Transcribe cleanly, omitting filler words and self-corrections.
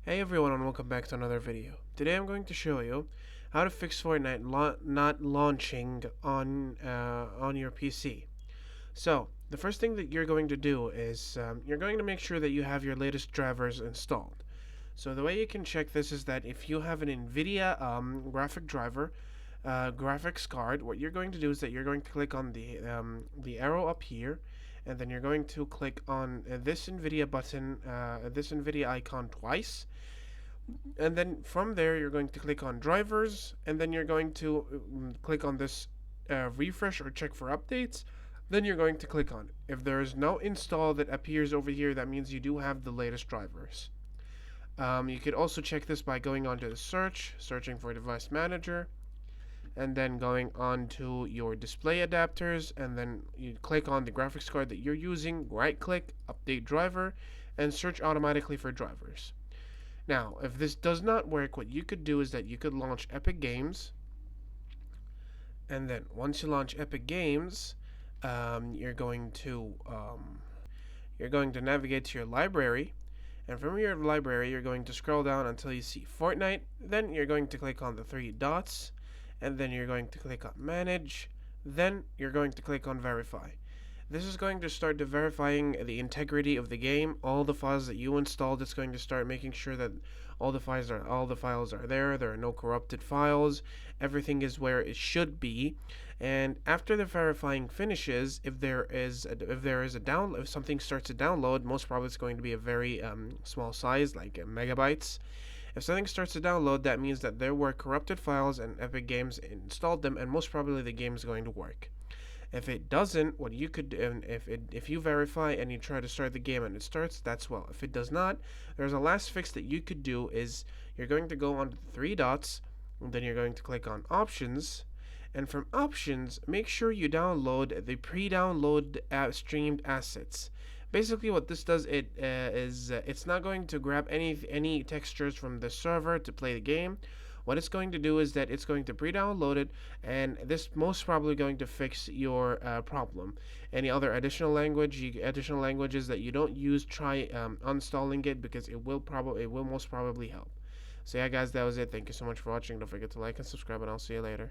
Hey everyone and welcome back to another video. Today I'm going to show you how to fix Fortnite not launching on your PC. So the first thing that you're going to do is you're going to make sure that you have your latest drivers installed. So the way you can check this is that if you have an NVIDIA graphic driver, graphics card, what you're going to do is that you're going to click on the arrow up here, and then you're going to click on this NVIDIA button, this NVIDIA icon twice, and then from there you're going to click on drivers, and then you're going to click on this refresh or check for updates. Then you're going to click on it. If there is no install that appears over here, that means you do have the latest drivers. You could also check this by going onto the searching for device manager, and then going on to your display adapters, and then you click on the graphics card that you're using, right click, update driver, and search automatically for drivers. Now, if this does not work, what you could do is that you could launch Epic Games, and then once you launch Epic Games, you're going to navigate to your library, and from your library, you're going to scroll down until you see Fortnite. Then you're going to click on the three dots, and then you're going to click on Manage. Then you're going to click on Verify. This is going to start verifying the integrity of the game. All the files that you installed, it's going to start making sure that all the files are there. There are no corrupted files. Everything is where it should be. And after the verifying finishes, if something starts to download, most probably it's going to be a very small size, like megabytes. If something starts to download, that means that there were corrupted files and Epic Games installed them, and most probably the game is going to work. If it doesn't, what you could do, if you verify and you try to start the game and it starts, that's well. If it does not, there's a last fix that you could do is you're going to go on to the three dots, and then you're going to click on Options, and from Options, make sure you download the pre-download streamed assets. Basically, what this does is it's not going to grab any textures from the server to play the game. What it's going to do is that it's going to pre-download it, and this most probably going to fix your problem. Any other additional languages that you don't use, try uninstalling it, because it will most probably help. So yeah, guys, that was it. Thank you so much for watching. Don't forget to like and subscribe, and I'll see you later.